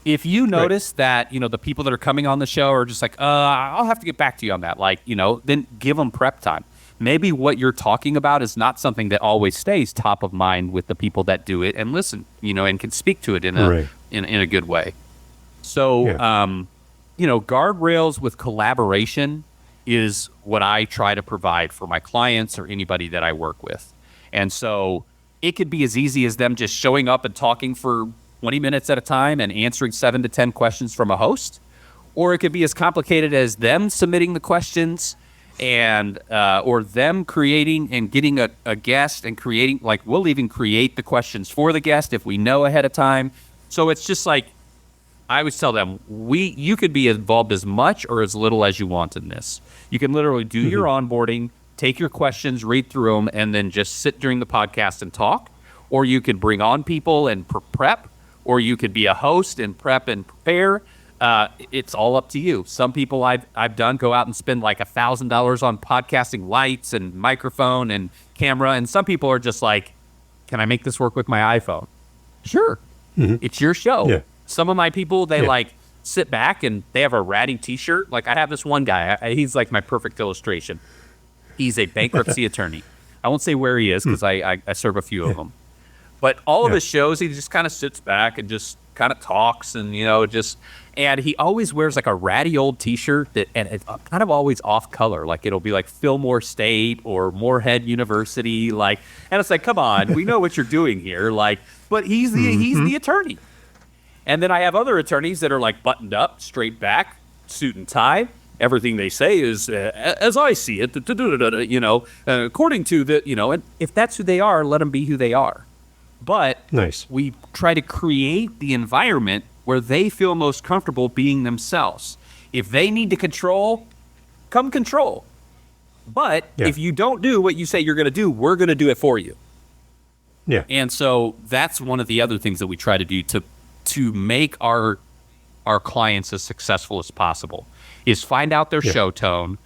If you notice that, you know, the people that are coming on the show are just like, I'll have to get back to you on that. Like, you know, then give them prep time. Maybe what you're talking about is not something that always stays top of mind with the people that do it and listen, you know, and can speak to it in a good way. So, you know, guardrails with collaboration is what I try to provide for my clients or anybody that I work with. And so it could be as easy as them just showing up and talking for 20 minutes at a time and answering 7 to 10 questions from a host, or it could be as complicated as them submitting the questions and or them creating and getting a guest and creating, like, we'll even create the questions for the guest if we know ahead of time. So it's just like, I always tell them, you could be involved as much or as little as you want in this. You can literally do your onboarding, take your questions, read through them, and then just sit during the podcast and talk. Or you could bring on people and prep, or you could be a host and prep and prepare. It's all up to you. Some people I've done go out and spend like $1,000 on podcasting lights and microphone and camera, and some people are just like, can I make this work with my iPhone? Sure. It's your show. Yeah. Some of my people, they like sit back and they have a ratty t-shirt. Like, I have this one guy, he's like my perfect illustration. He's a bankruptcy attorney. I won't say where he is because I serve a few of them. But all of his shows, he just kind of sits back and just kind of talks and, and he always wears like a ratty old t-shirt and it's kind of always off color. Like, it'll be like Fillmore State or Moorhead University. Like, and it's like, come on, we know what you're doing here. Like, but he's the attorney. And then I have other attorneys that are like buttoned up, straight back, suit and tie. Everything they say is, as I see it, according to the, and if that's who they are, let them be who they are. But we try to create the environment where they feel most comfortable being themselves. If they need to control, come control. But if you don't do what you say you're going to do, we're going to do it for you. Yeah. And so that's one of the other things that we try to do to make our clients as successful as possible is find out their show tone,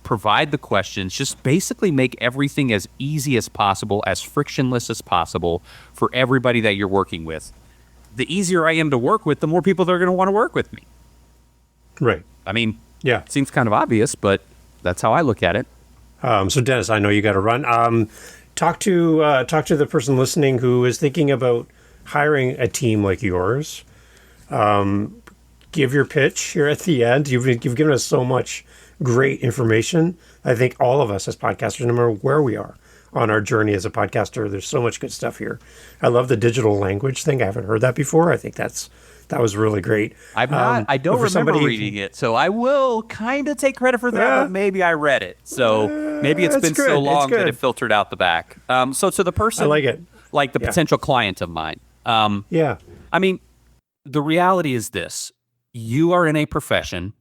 provide the questions, just basically make everything as easy as possible, as frictionless as possible for everybody that you're working with. The easier I am to work with, the more people that are going to want to work with me. Right. I mean, it seems kind of obvious, but that's how I look at it. So Dennis, I know you got to run. Talk to the person listening who is thinking about hiring a team like yours. Give your pitch here at the end. You've given us so much great information. I think all of us as podcasters, no matter where we are on our journey as a podcaster, there's so much good stuff here. I love the digital language thing. I haven't heard that before. I think that was really great. I don't remember reading it, so I will kind of take credit for that, but maybe I read it. So maybe it's been good. So long that it filtered out the back. So to the person, I like it. Like the potential client of mine. I mean, the reality is this. You are in a profession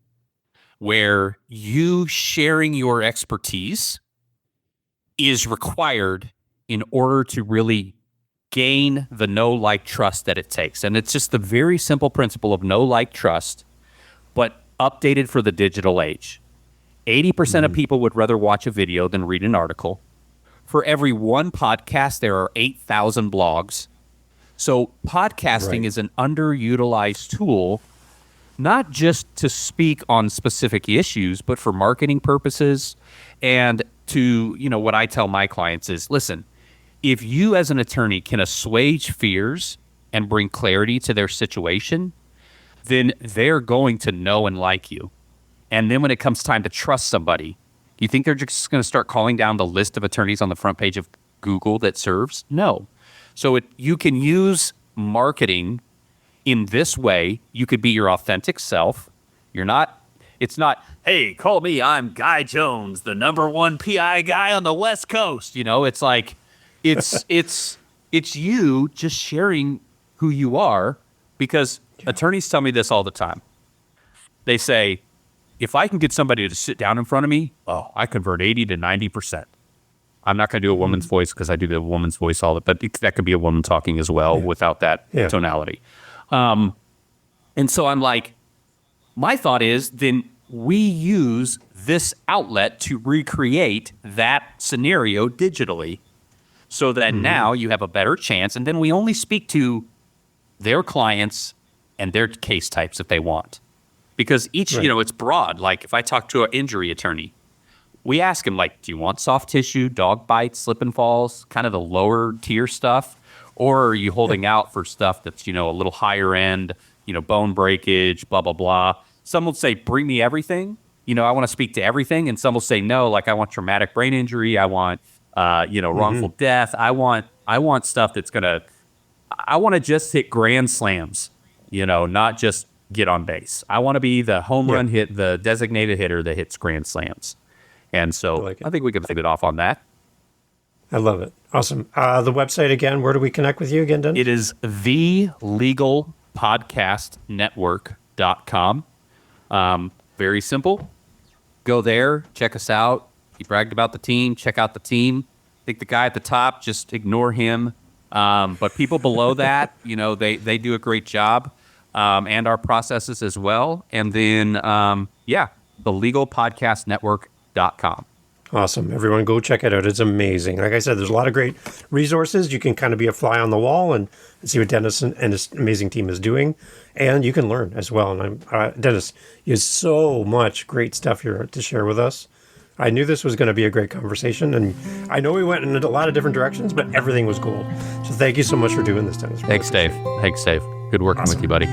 where you sharing your expertise is required in order to really gain the know, like, trust that it takes. And it's just the very simple principle of know, like, trust, but updated for the digital age. 80% of people would rather watch a video than read an article. For every one podcast, there are 8,000 blogs. So podcasting is an underutilized tool, not just to speak on specific issues, but for marketing purposes. And to, what I tell my clients is, listen, if you as an attorney can assuage fears and bring clarity to their situation, then they're going to know and like you. And then when it comes time to trust somebody, you think they're just going to start calling down the list of attorneys on the front page of Google that serves? No. So you can use marketing in this way. You could be your authentic self. It's not, hey, call me, I'm Guy Jones, the #1 PI guy on the West Coast. It's like, it's you just sharing who you are, because attorneys tell me this all the time. They say, if I can get somebody to sit down in front of me, I convert 80 to 90%. I'm not going to do a woman's voice because I do the woman's voice all the time, but that could be a woman talking as well without that tonality. And so I'm like, my thought is, then we use this outlet to recreate that scenario digitally so that now you have a better chance. And then we only speak to their clients and their case types if they want. Because each, it's broad. Like if I talk to an injury attorney, we ask him, like, do you want soft tissue, dog bites, slip and falls, kind of the lower tier stuff? Or are you holding out for stuff that's, a little higher end, bone breakage, blah, blah, blah. Some will say, bring me everything. I want to speak to everything. And some will say, no, like I want traumatic brain injury. I want, wrongful death. I want stuff that's going to, I want to just hit grand slams, not just get on base. I want to be the home run hit, the designated hitter that hits grand slams. And so I think we can hit it off on that. I love it. Awesome. The website again, where do we connect with you again, Dennis? It is thelegalpodcastnetwork.com. Very simple. Go there, check us out. He bragged about the team. Check out the team. I think the guy at the top, just ignore him. But people below that, they do a great job, and our processes as well. And then, thelegalpodcastnetwork.com. Awesome. Everyone go check it out. It's amazing. Like I said, there's a lot of great resources. You can kind of be a fly on the wall and see what Dennis and his amazing team is doing. And you can learn as well. And Dennis, you have so much great stuff here to share with us. I knew this was going to be a great conversation. And I know we went in a lot of different directions, but everything was gold. So thank you so much for doing this, Dennis. Thanks, Dave. Good working with you, buddy.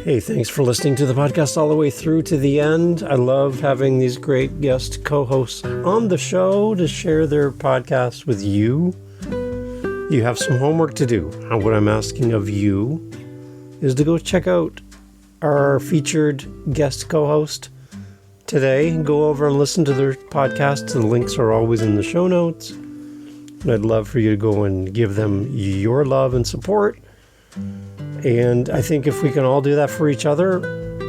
Hey, thanks for listening to the podcast all the way through to the end. I love having these great guest co-hosts on the show to share their podcasts with you. You have some homework to do. And what I'm asking of you is to go check out our featured guest co-host today. Go over and listen to their podcasts. The links are always in the show notes. And I'd love for you to go and give them your love and support. And I think if we can all do that for each other,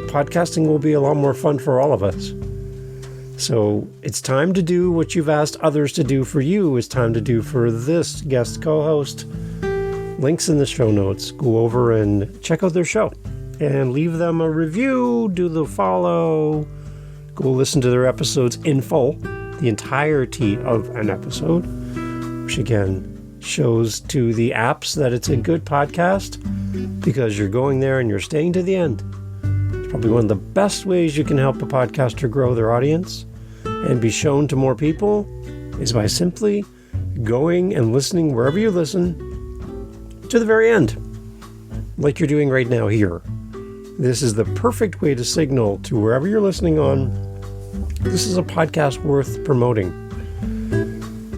podcasting will be a lot more fun for all of us. So it's time to do what you've asked others to do for you. It's time to do for this guest co-host. Links in the show notes. Go over and check out their show and leave them a review. Do the follow. Go listen to their episodes in full, the entirety of an episode, which again shows to the apps that it's a good podcast because you're going there and you're staying to the end. It's probably one of the best ways you can help a podcaster grow their audience and be shown to more people is by simply going and listening wherever you listen to the very end, like you're doing right now here. This is the perfect way to signal to wherever you're listening on, this is a podcast worth promoting.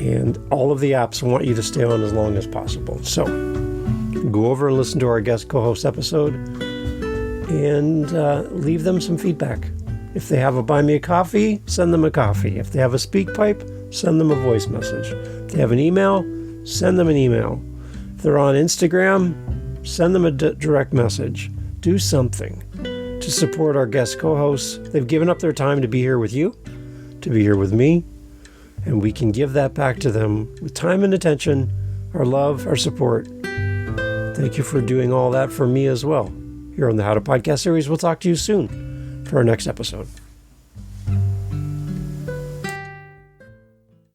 And all of the apps want you to stay on as long as possible. So go over and listen to our guest co-host episode and leave them some feedback. If they have a buy me a coffee, send them a coffee. If they have a speak pipe, send them a voice message. If they have an email, send them an email. If they're on Instagram, send them a direct message. Do something to support our guest co-hosts. They've given up their time to be here with you, to be here with me. And we can give that back to them with time and attention, our love, our support. Thank you for doing all that for me as well. Here on the How to Podcast series, we'll talk to you soon for our next episode.